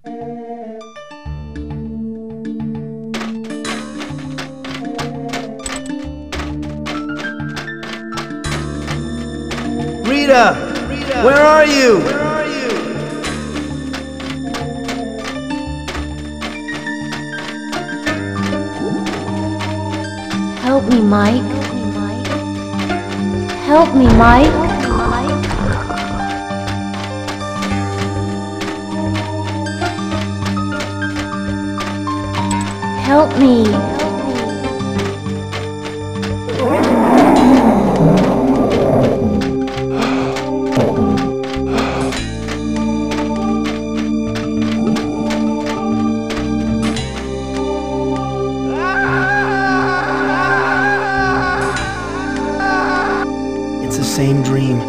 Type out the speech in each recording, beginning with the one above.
Rita! Where are you? Help me, Mike. Help me, Mike. Help me. It's the same dream,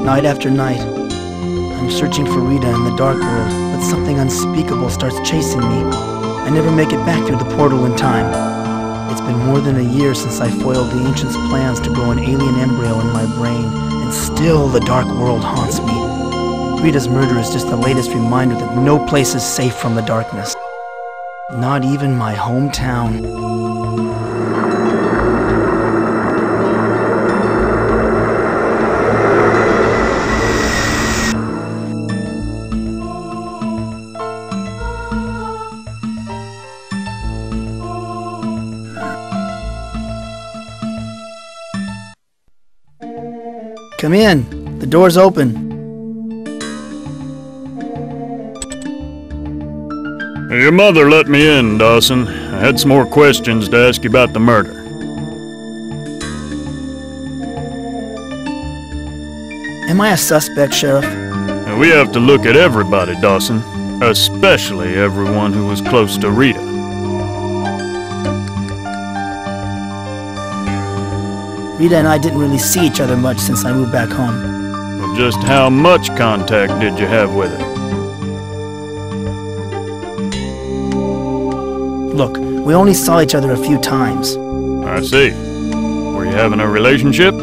night after night. I'm searching for Rita in the dark world, but something unspeakable starts chasing me. I never make it back through the portal in time. It's been more than a year since I foiled the Ancients' plans to grow an alien embryo in my brain, and still the dark world haunts me. Rita's murder is just the latest reminder that no place is safe from the darkness. Not even my hometown. Come in. The door's open. Your mother let me in, Dawson. I had some more questions to ask you about the murder. Am I a suspect, Sheriff? We have to look at everybody, Dawson. Especially everyone who was close to Rita. Rita and I didn't really see each other much since I moved back home. Well, just how much contact did you have with her? Look, we only saw each other a few times. I see. Were you having a relationship?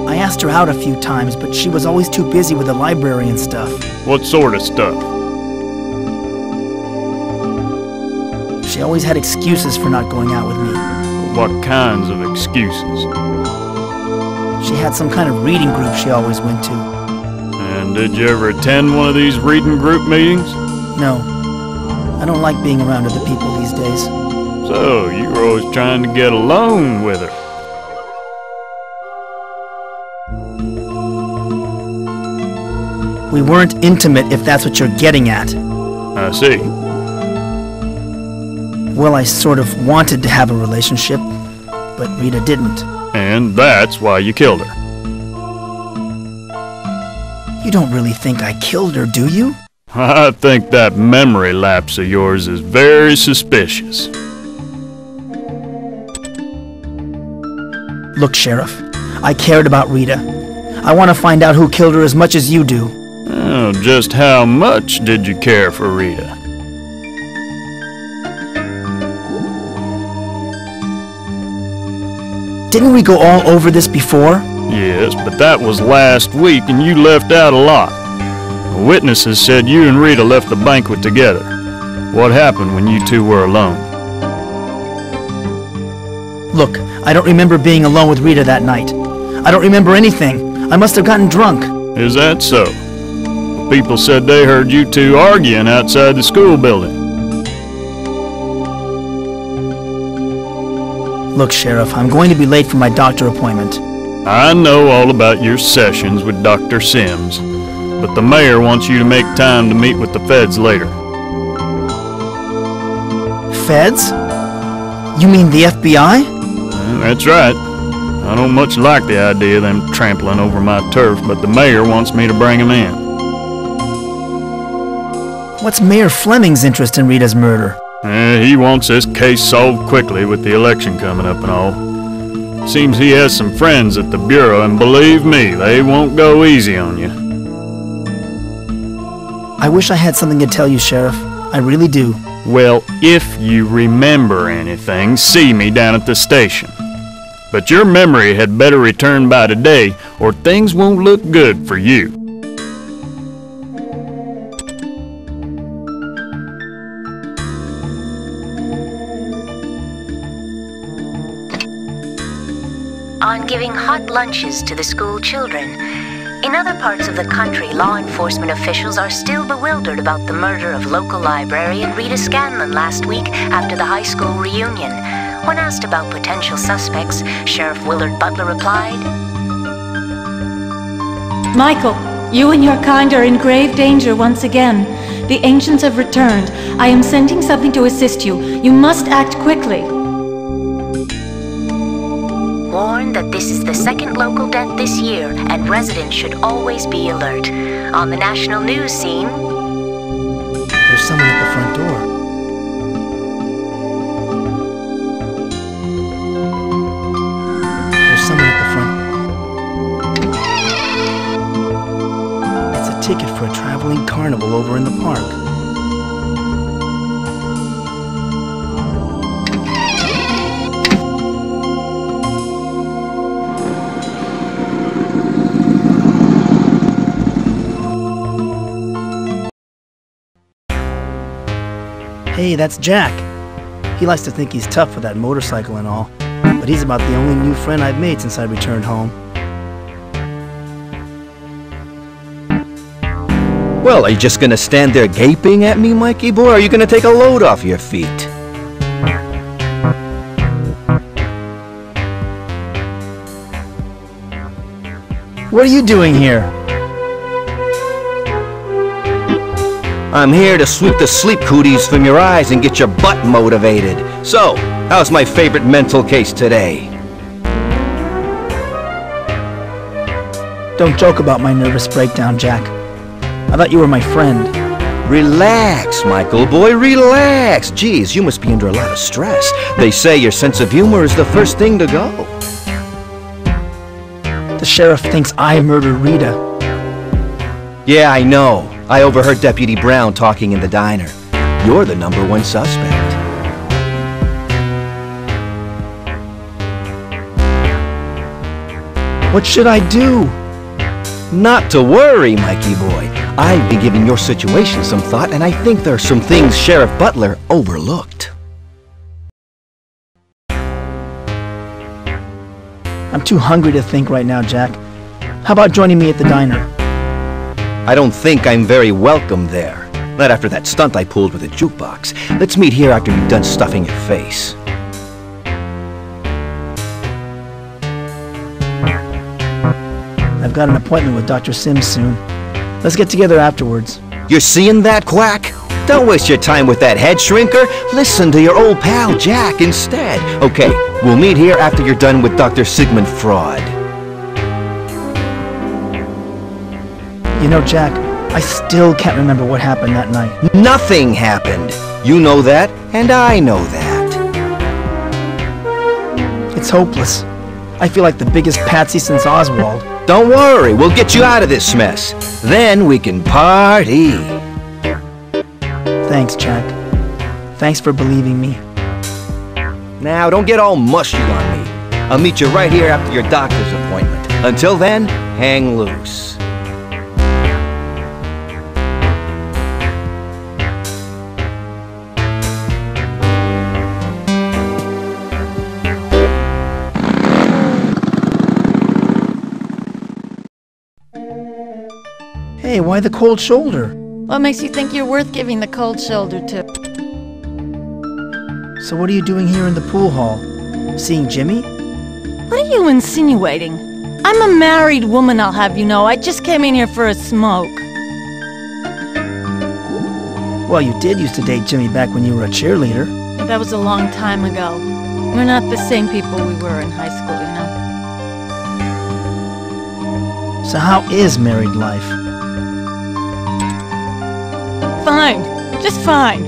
I asked her out a few times, but she was always too busy with the library and stuff. What sort of stuff? She always had excuses for not going out with me. What kinds of excuses? She had some kind of reading group she always went to. And did you ever attend one of these reading group meetings? No. I don't like being around other people these days. So, you were always trying to get alone with her. We weren't intimate, if that's what you're getting at. I see. Well, I sort of wanted to have a relationship, but Rita didn't. And that's why you killed her. You don't really think I killed her, do you? I think that memory lapse of yours is very suspicious. Look, Sheriff, I cared about Rita. I want to find out who killed her as much as you do. Oh, just how much did you care for Rita? Didn't we go all over this before? Yes, but that was last week and you left out a lot. Witnesses said you and Rita left the banquet together. What happened when you two were alone? Look, I don't remember being alone with Rita that night. I don't remember anything. I must have gotten drunk. Is that so? People said they heard you two arguing outside the school building. Look, Sheriff, I'm going to be late for my doctor appointment. I know all about your sessions with Dr. Sims, but the mayor wants you to make time to meet with the feds later. Feds? You mean the FBI? That's right. I don't much like the idea of them trampling over my turf, but the mayor wants me to bring them in. What's Mayor Fleming's interest in Rita's murder? He wants this case solved quickly with the election coming up and all. Seems he has some friends at the Bureau, and believe me, they won't go easy on you. I wish I had something to tell you, Sheriff. I really do. Well, if you remember anything, see me down at the station. But your memory had better return by today, or things won't look good for you. began giving hot lunches to the school children. In other parts of the country, law enforcement officials are still bewildered about the murder of local librarian Rita Scanlon last week after the high school reunion. When asked about potential suspects, Sheriff Willard Butler replied, Michael, you and your kind are in grave danger once again. The ancients have returned. I am sending something to assist you. You must act quickly. Warned that this is the second local death this year, and residents should always be alert. On the national news scene, There's someone at the front door. There's someone at the front. It's a ticket for a traveling carnival over in the park. Hey, that's Jack. He likes to think he's tough with that motorcycle and all, but he's about the only new friend I've made since I returned home. Well, are you just gonna stand there gaping at me, Mikey boy, or are you gonna take a load off your feet? What are you doing here? I'm here to sweep the sleep cooties from your eyes and get your butt motivated. So, how's my favorite mental case today? Don't joke about my nervous breakdown, Jack. I thought you were my friend. Relax, Michael boy, relax. Geez, you must be under a lot of stress. They say your sense of humor is the first thing to go. The sheriff thinks I murdered Rita. Yeah, I know. I overheard Deputy Brown talking in the diner. You're the #1 suspect. What should I do? Not to worry, Mikey boy. I've been giving your situation some thought, and I think there are some things Sheriff Butler overlooked. I'm too hungry to think right now, Jack. How about joining me at the diner? I don't think I'm very welcome there. Not after that stunt I pulled with a jukebox. Let's meet here after you've done stuffing your face. I've got an appointment with Dr. Sims soon. Let's get together afterwards. You're seeing that, Quack? Don't waste your time with that head shrinker. Listen to your old pal Jack instead. Okay, we'll meet here after you're done with Dr. Sigmund Freud. You know, Jack, I still can't remember what happened that night. Nothing happened. You know that, and I know that. It's hopeless. I feel like the biggest patsy since Oswald. Don't worry, we'll get you out of this mess. Then we can party. Thanks, Jack. Thanks for believing me. Now, don't get all mushy on me. I'll meet you right here after your doctor's appointment. Until then, hang loose. Hey, why the cold shoulder? What makes you think you're worth giving the cold shoulder to? So what are you doing here in the pool hall? Seeing Jimmy? What are you insinuating? I'm a married woman, I'll have you know. I just came in here for a smoke. Well, you did used to date Jimmy back when you were a cheerleader. But that was a long time ago. We're not the same people we were in high school, you know. So how is married life? Fine. Just fine.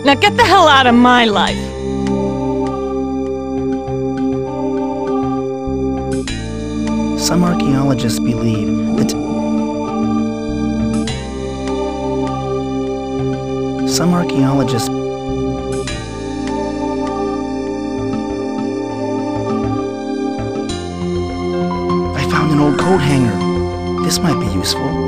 Now get the hell out of my life. Some archaeologists believe that... Some archaeologists... I found an old coat hanger. This might be useful.